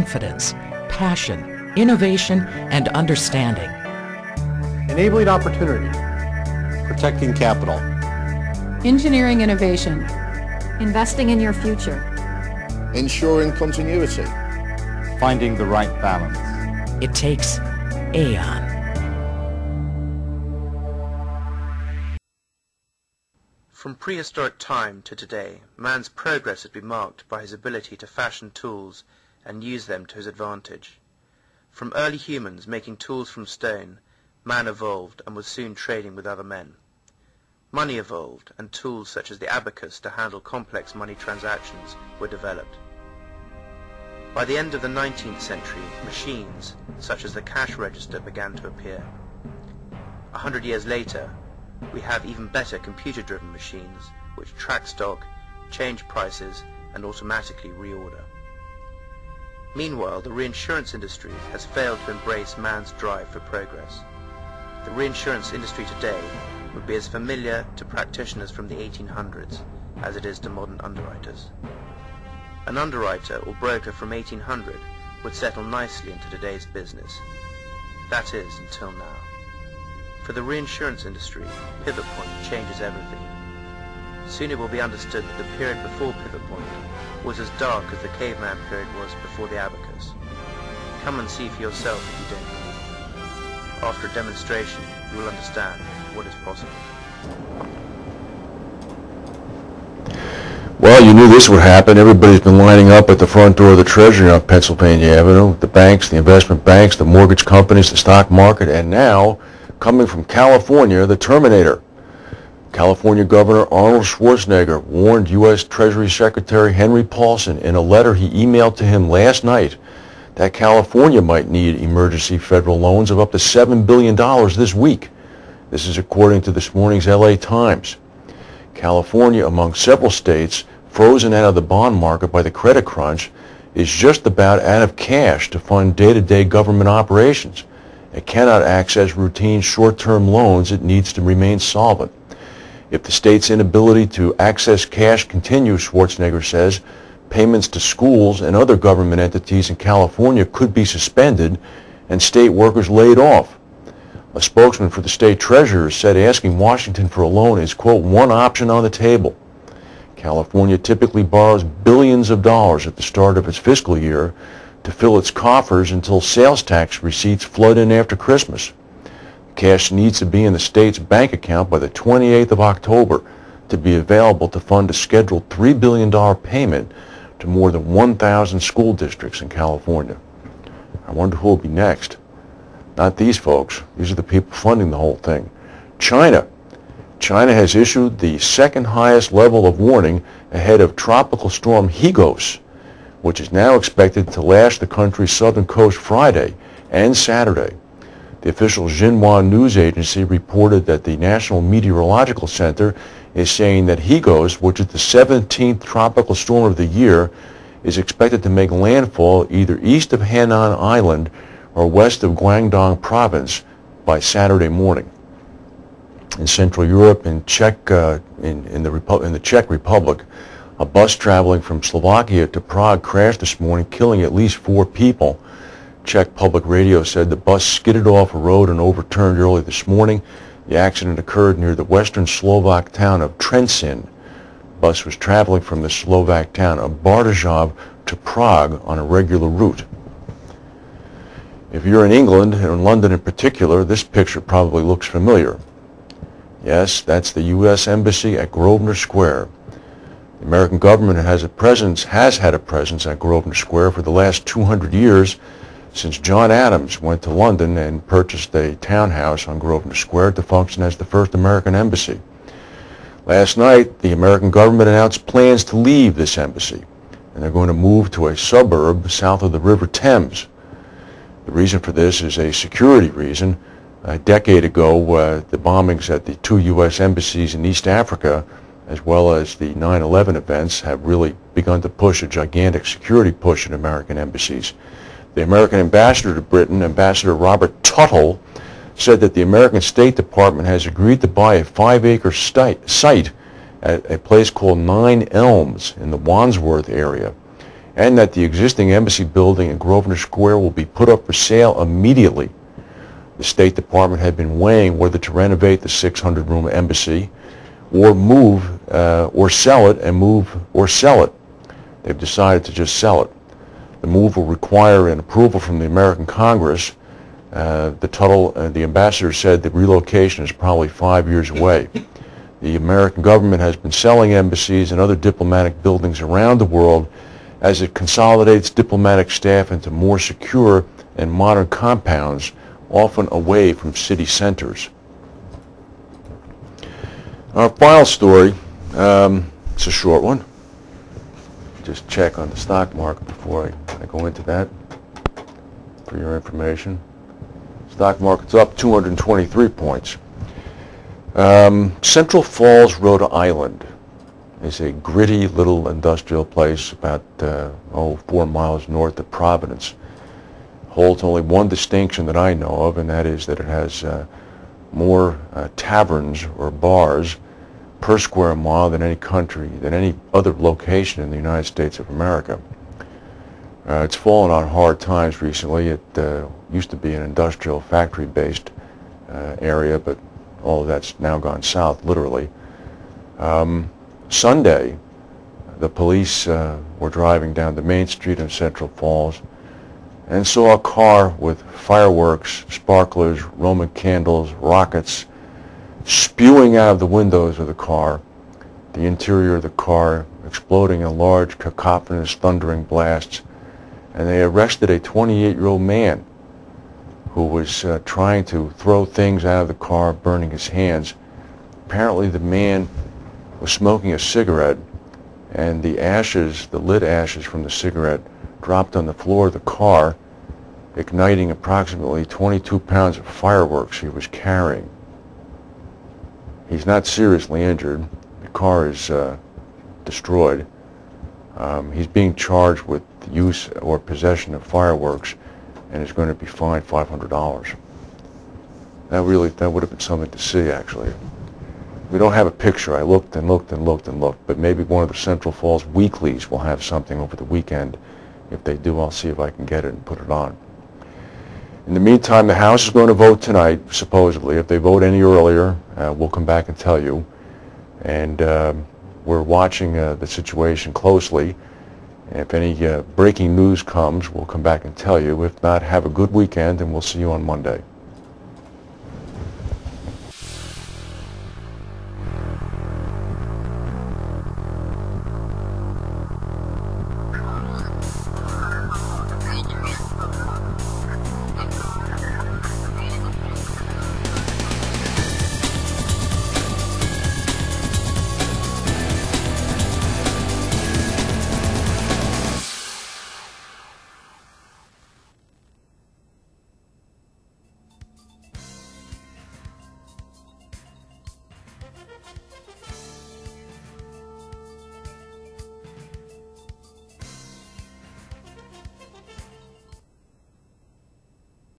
confidence, passion, innovation, and understanding. Enabling opportunity. Protecting capital. Engineering innovation. Investing in your future. Ensuring continuity. Finding the right balance. It takes Aon. From prehistoric time to today, man's progress has been marked by his ability to fashion tools and use them to his advantage. From early humans making tools from stone, man evolved and was soon trading with other men. Money evolved, and tools such as the abacus to handle complex money transactions were developed. By the end of the 19th century, machines such as the cash register began to appear. 100 years later, we have even better computer-driven machines which track stock, change prices, and automatically reorder. Meanwhile, the reinsurance industry has failed to embrace man's drive for progress. The reinsurance industry today would be as familiar to practitioners from the 1800s as it is to modern underwriters. An underwriter or broker from 1800 would settle nicely into today's business. That is, until now. For the reinsurance industry, pivot point changes everything. Soon it will be understood that the period before pivot point was as dark as the caveman period was before the abacus. Come and see for yourself if you don't believe. After a demonstration, you will understand what is possible. Well, you knew this would happen. Everybody's been lining up at the front door of the Treasury on Pennsylvania Avenue. The banks, the investment banks, the mortgage companies, the stock market, and now, coming from California, the Terminator. California Governor Arnold Schwarzenegger warned U.S. Treasury Secretary Henry Paulson in a letter he emailed to him last night that California might need emergency federal loans of up to $7 billion this week. This is according to this morning's LA Times. California, among several states frozen out of the bond market by the credit crunch, is just about out of cash to fund day-to-day government operations. It cannot access routine short-term loans. It needs to remain solvent. If the state's inability to access cash continues, Schwarzenegger says, payments to schools and other government entities in California could be suspended and state workers laid off. A spokesman for the state treasurer said asking Washington for a loan is, quote, one option on the table. California typically borrows billions of dollars at the start of its fiscal year to fill its coffers until sales tax receipts flood in after Christmas. Cash needs to be in the state's bank account by the 28th of October to be available to fund a scheduled $3 billion payment to more than 1,000 school districts in California. I wonder who will be next. Not these folks. These are the people funding the whole thing. China. China has issued the second highest level of warning ahead of Tropical Storm Higos, which is now expected to lash the country's southern coast Friday and Saturday. The official Xinhua news agency reported that the National Meteorological Center is saying that Higos, which is the 17th tropical storm of the year, is expected to make landfall either east of Hainan Island or west of Guangdong Province by Saturday morning. In Central Europe, in the Czech Republic, a bus traveling from Slovakia to Prague crashed this morning, killing at least 4 people. Czech public radio said the bus skidded off a road and overturned early this morning. The accident occurred near the western Slovak town of Trenčín. The bus was traveling from the Slovak town of Bartošov to Prague on a regular route. If you're in England, and in London in particular, this picture probably looks familiar. Yes, that's the U.S. Embassy at Grosvenor Square. The American government has had a presence at Grosvenor Square for the last 200 years, since John Adams went to London and purchased a townhouse on Grosvenor Square to function as the first American embassy. Last night, the American government announced plans to leave this embassy, and they're going to move to a suburb south of the River Thames. The reason for this is a security reason. A decade ago, the bombings at the 2 U.S. embassies in East Africa, as well as the 9/11 events, have really begun to push a gigantic security push at American embassies. The American ambassador to Britain, Ambassador Robert Tuttle, said that the American State Department has agreed to buy a 5-acre site at a place called 9 Elms in the Wandsworth area, and that the existing embassy building in Grosvenor Square will be put up for sale immediately. The State Department had been weighing whether to renovate the 600-room embassy or or sell it. They've decided to just sell it. The move will require an approval from the American Congress. The ambassador said that relocation is probably 5 years away. The American government has been selling embassies and other diplomatic buildings around the world as it consolidates diplomatic staff into more secure and modern compounds, often away from city centers. Our final story, it's a short one. Just check on the stock market before I go into that for your information. Stock market's up 223 points. Central Falls, Rhode Island is a gritty little industrial place about 4 miles north of Providence. Holds only one distinction that I know of, and that is that it has more taverns or bars per square mile than any other location in the United States of America. It's fallen on hard times recently. It used to be an industrial factory-based area, but all of that's now gone south, literally. Sunday, the police were driving down the main street in Central Falls and saw a car with fireworks, sparklers, Roman candles, rockets spewing out of the windows of the car, the interior of the car exploding in large cacophonous thundering blasts, and they arrested a 28-year-old man who was trying to throw things out of the car, burning his hands. Apparently the man was smoking a cigarette, and the lit ashes from the cigarette dropped on the floor of the car, igniting approximately 22 pounds of fireworks he was carrying. He's not seriously injured. The car is destroyed. He's being charged with use or possession of fireworks and is going to be fined $500. That would have been something to see, actually. We don't have a picture. I looked and looked and looked and looked, but maybe one of the Central Falls weeklies will have something over the weekend. If they do, I'll see if I can get it and put it on. In the meantime, the House is going to vote tonight, supposedly. If they vote any earlier, we'll come back and tell you. And we're watching the situation closely. If any breaking news comes, we'll come back and tell you. If not, have a good weekend, and we'll see you on Monday.